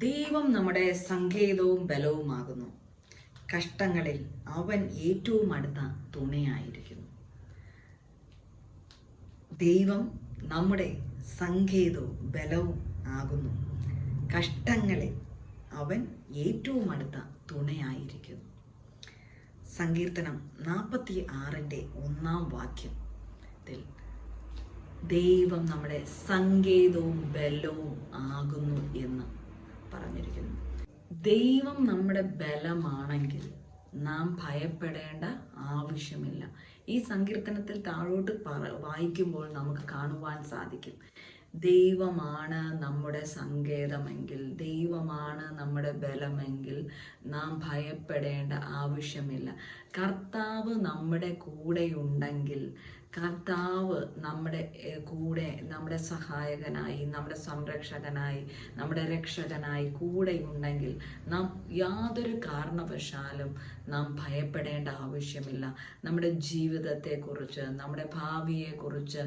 ദൈവം നമ്മുടെ സങ്കേതവും ബലവുമാകുന്നു. കഷ്ടങ്ങളിൽ അവൻ ഏറ്റവും അടുത്ത തുണയായിരിക്കുന്നു. ദൈവം നമ്മുടെ സങ്കേതവും ബലവും ആകുന്നു. കഷ്ടങ്ങളിൽ അവൻ ഏറ്റവും അടുത്ത തുണയായിരിക്കുന്നു. സങ്കീർത്തനം 46:1 വാക്യത്തിൽ ദൈവം നമ്മുടെ സങ്കേതവും ബലവും ആകുന്നു എന്ന് പറഞ്ഞിരിക്കുന്നു. ദൈവം നമ്മുടെ ബലമാണെങ്കിൽ നാം ഭയപ്പെടേണ്ട ആവശ്യമില്ല. ഈ സങ്കീർത്തനത്തിൽ താഴോട്ട് വായിക്കുമ്പോൾ നമുക്ക് കാണുവാൻ സാധിക്കും, ദൈവമാണ് നമ്മുടെ സങ്കേതമെങ്കിൽ, ദൈവമാണ് നമ്മുടെ ബലമെങ്കിൽ നാം ഭയപ്പെടേണ്ട ആവശ്യമില്ല. കർത്താവ് നമ്മുടെ കൂടെയുണ്ടെങ്കിൽ, കർത്താവ് നമ്മുടെ കൂടെ, നമ്മുടെ സഹായകനായി, നമ്മുടെ സംരക്ഷകനായി, നമ്മുടെ രക്ഷകനായി കൂടെയുണ്ടെങ്കിൽ നാം യാതൊരു കാരണവശാലും നാം ഭയപ്പെടേണ്ട ആവശ്യമില്ല. നമ്മുടെ ജീവിതത്തെക്കുറിച്ച്, നമ്മുടെ ഭാവിയെക്കുറിച്ച്,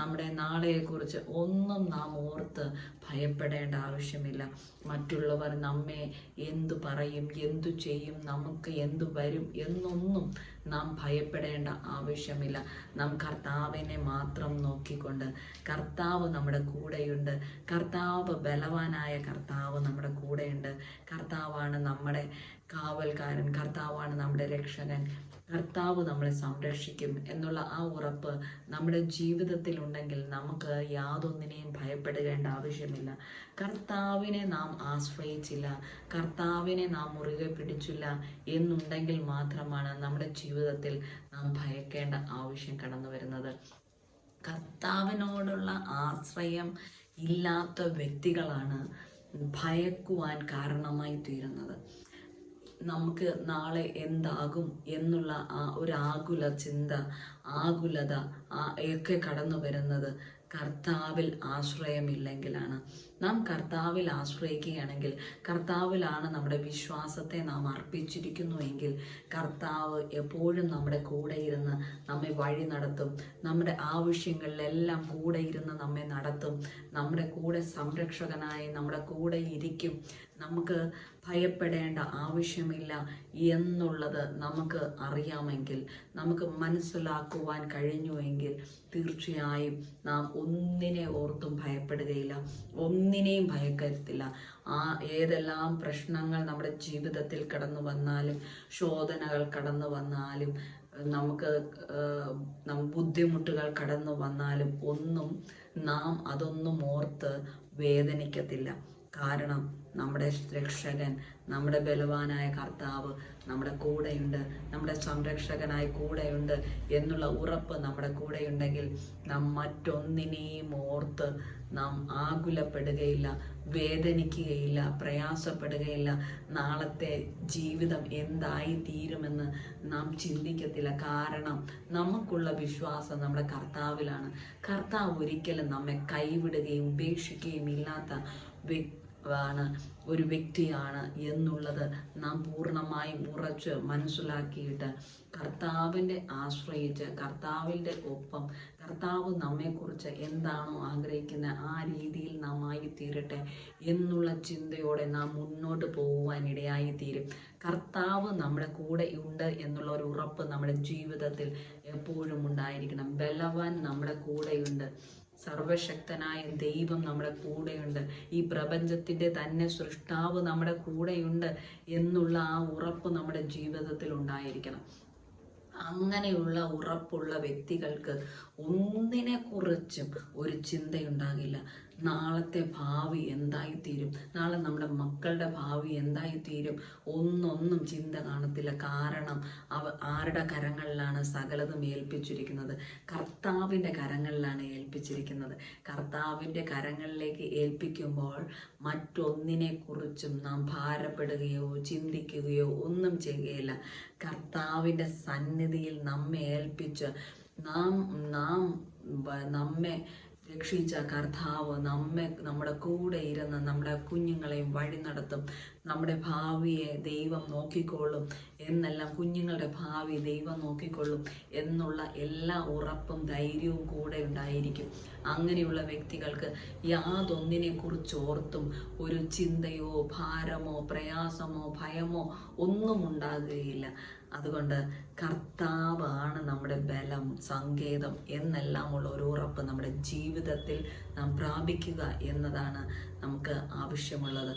നമ്മുടെ നാളെയെക്കുറിച്ച് ഒന്നും നാം ഓർത്ത് ഭയപ്പെടേണ്ട ആവശ്യമില്ല. മറ്റുള്ളവർ നമ്മെ എന്തു പറയും, എന്തു ചെയ്യും, നമുക്ക് എന്തു വരും എന്നൊന്നും നാം ഭയപ്പെടേണ്ട ആവശ്യമില്ല. നാം കർത്താവിനെ മാത്രം നോക്കിക്കൊണ്ട്, കർത്താവ് നമ്മുടെ കൂടെയുണ്ട്, കർത്താവ് ബലവാനായ കർത്താവ് നമ്മുടെ കൂടെയുണ്ട്, കർത്താവാണ് നമ്മുടെ കാവൽക്കാരൻ, കർത്താവാണ് നമ്മുടെ രക്ഷകൻ, കർത്താവ് നമ്മളെ സംരക്ഷിക്കും എന്നുള്ള ആ ഉറപ്പ് നമ്മുടെ ജീവിതത്തിൽ ഉണ്ടെങ്കിൽ നമുക്ക് യാതൊന്നിനെയും ഭയപ്പെടേണ്ട ആവശ്യമില്ല. കർത്താവിനെ നാം ആശ്രയിച്ചില്ല, കർത്താവിനെ നാം മുറുകെ പിടിച്ചില്ല എന്നുണ്ടെങ്കിൽ മാത്രമാണ് നമ്മുടെ ജീവിതത്തിൽ നാം ഭയക്കേണ്ട ആവശ്യം കടന്നു വരുന്നത്. കർത്താവിനോടുള്ള ആശ്രയം ഇല്ലാത്ത വ്യക്തികളാണ് ഭയക്കുവാൻ കാരണമായി തീരുന്നത്. നമുക്ക് നാളെ എന്താകും എന്നുള്ള ആ ഒരു ആകുല ചിന്ത, ആകുലത ഒക്കെ കടന്നു വരുന്നത് കർത്താവിൽ ആശ്രയമില്ലെങ്കിലാണ്. നാം കർത്താവിൽ ആശ്രയിക്കുകയാണെങ്കിൽ, കർത്താവിലാണ് നമ്മുടെ വിശ്വാസത്തെ നാം അർപ്പിച്ചിരിക്കുന്നുവെങ്കിൽ, കർത്താവ് എപ്പോഴും നമ്മുടെ കൂടെ ഇരുന്ന് നമ്മെ വഴി നടത്തും. നമ്മുടെ ആവശ്യങ്ങളിലെല്ലാം കൂടെ ഇരുന്ന് നമ്മെ നടത്തും. നമ്മുടെ കൂടെ സംരക്ഷകനായി നമ്മുടെ കൂടെ ഇരിക്കും. നമുക്ക് ഭയപ്പെടേണ്ട ആവശ്യമില്ല എന്നുള്ളത് നമുക്ക് അറിയാമെങ്കിൽ, നമുക്ക് മനസ്സിലാക്കുവാൻ കഴിഞ്ഞുവെങ്കിൽ, തീർച്ചയായും നാം ഒന്നിനെ ഓർത്തും ഭയപ്പെടുകയില്ല, ഒന്നിനെയും ഭയക്കത്തില്ല. ഏതെല്ലാം പ്രശ്നങ്ങൾ നമ്മുടെ ജീവിതത്തിൽ കടന്നു വന്നാലും, ശോധനകൾ കടന്നു വന്നാലും, നമുക്ക് ബുദ്ധിമുട്ടുകൾ കടന്നു വന്നാലും നാം അതൊന്നും ഓർത്ത് വേദനിക്കത്തില്ല. കാരണം നമ്മുടെ രക്ഷകൻ, നമ്മുടെ ബലവാനായ കർത്താവ് നമ്മുടെ കൂടെയുണ്ട്, നമ്മുടെ സംരക്ഷകനായി കൂടെയുണ്ട് എന്നുള്ള ഉറപ്പ് നമ്മുടെ കൂടെയുണ്ടെങ്കിൽ നാം മറ്റൊന്നിനെയും ഓർത്ത് നാം ആകുലപ്പെടുകയില്ല, വേദനിക്കുകയില്ല, പ്രയാസപ്പെടുകയില്ല. നാളത്തെ ജീവിതം എന്തായി തീരുമെന്ന് നാം ചിന്തിക്കത്തില്ല. കാരണം നമുക്കുള്ള വിശ്വാസം നമ്മുടെ കർത്താവിലാണ്. കർത്താവ് ഒരിക്കലും നമ്മെ കൈവിടുകയും ഉപേക്ഷിക്കുകയും ഇല്ലാത്ത ഒരു വ്യക്തിയാണ് എന്നുള്ളത് നാം പൂർണ്ണമായും ഉറച്ച് മനസ്സിലാക്കിയിട്ട് കർത്താവിൻ്റെ ആശ്രയിച്ച്, കർത്താവിൻ്റെ ഒപ്പം, കർത്താവ് നമ്മെക്കുറിച്ച് എന്താണോ ആഗ്രഹിക്കുന്നത് ആ രീതിയിൽ നാം ആയിത്തീരട്ടെ എന്നുള്ള ചിന്തയോടെ നാം മുന്നോട്ട് പോകുവാൻ ഇടയായിത്തീരും. കർത്താവ് നമ്മുടെ കൂടെ ഉണ്ട് എന്നുള്ള ഒരു ഉറപ്പ് നമ്മുടെ ജീവിതത്തിൽ എപ്പോഴും ഉണ്ടായിരിക്കണം. ബലവാൻ നമ്മുടെ കൂടെയുണ്ട്, സർവശക്തനായ ദൈവം നമ്മുടെ കൂടെയുണ്ട്, ഈ പ്രപഞ്ചത്തിൻ്റെ തന്നെ സൃഷ്ടാവ് നമ്മുടെ കൂടെയുണ്ട് എന്നുള്ള ആ ഉറപ്പ് നമ്മുടെ ജീവിതത്തിൽ ഉണ്ടായിരിക്കണം. അങ്ങനെയുള്ള ഉറപ്പുള്ള വ്യക്തികൾക്ക് ഒന്നിനെക്കുറിച്ചും ഒരു ചിന്തയുണ്ടാകില്ല. നാളത്തെ ഭാവി എന്തായിത്തീരും, നാളെ നമ്മുടെ മക്കളുടെ ഭാവി എന്തായിത്തീരും, ഒന്നും ചിന്ത കാണത്തില്ല. കാരണം ആരുടെ കരങ്ങളിലാണ് സകലതും ഏൽപ്പിച്ചിരിക്കുന്നത്? കർത്താവിൻ്റെ കരങ്ങളിലാണ് ഏൽപ്പിച്ചിരിക്കുന്നത്. കർത്താവിൻ്റെ കരങ്ങളിലേക്ക് ഏൽപ്പിക്കുമ്പോൾ മറ്റൊന്നിനെക്കുറിച്ചും നാം ഭാരപ്പെടുകയോ ചിന്തിക്കുകയോ ഒന്നും ചെയ്യുകയില്ല. കർത്താവിൻ്റെ സന്നിധിയിൽ നമ്മെ ഏൽപ്പിച്ച് നമ്മെ രക്ഷിച്ച കർത്താവ് നമ്മുടെ കൂടെ ഇരുന്ന് നമ്മുടെ കുഞ്ഞുങ്ങളെയും വഴി നടത്തും. നമ്മുടെ ഭാവിയെ ദൈവം നോക്കിക്കൊള്ളും എന്നെല്ലാം, കുഞ്ഞുങ്ങളുടെ ഭാവി ദൈവം നോക്കിക്കൊള്ളും എന്നുള്ള എല്ലാ ഉറപ്പും ധൈര്യവും കൂടെ ഉണ്ടായിരിക്കും. അങ്ങനെയുള്ള വ്യക്തികൾക്ക് യാതൊന്നിനെ കുറിച്ച് ഓർത്തും ഒരു ചിന്തയോ ഭാരമോ പ്രയാസമോ ഭയമോ ഒന്നും ഉണ്ടാകുകയില്ല. അതുകൊണ്ട് കർത്താവാണ് നമ്മുടെ ബലം, സങ്കേതം എന്നെല്ലാമുള്ള ഒരു ഉറപ്പ് നമ്മുടെ ജീവിതത്തിൽ നാം പ്രാപിക്കുക എന്നതാണ് നമുക്ക് ആവശ്യമുള്ളത്.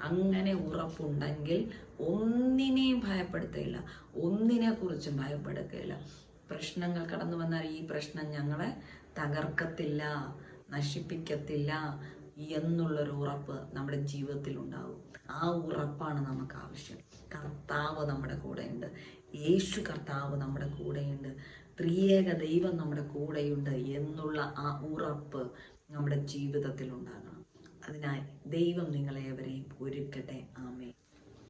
അങ്ങനെ ഉറപ്പുണ്ടെങ്കിൽ ഒന്നിനെയും ഭയപ്പെടുത്തില്ല, ഒന്നിനെ കുറിച്ചും ഭയപ്പെടുകയില്ല. പ്രശ്നങ്ങൾ കടന്നു വന്നാൽ ഈ പ്രശ്നം ഞങ്ങളെ തകർക്കത്തില്ല, നശിപ്പിക്കത്തില്ല എന്നുള്ളൊരു ഉറപ്പ് നമ്മുടെ ജീവിതത്തിൽ ഉണ്ടാകും. ആ ഉറപ്പാണ് നമുക്ക് ആവശ്യം. കർത്താവ് നമ്മുടെ കൂടെയുണ്ട്, യേശു കർത്താവ് നമ്മുടെ കൂടെയുണ്ട്, ത്രിയേക ദൈവം നമ്മുടെ കൂടെയുണ്ട് എന്നുള്ള ആ ഉറപ്പ് നമ്മുടെ ജീവിതത്തിൽ ഉണ്ടാകണം. അതിനായി ദൈവം നിങ്ങളേവരെയും ഒരുക്കട്ടെ. ആമേൻ.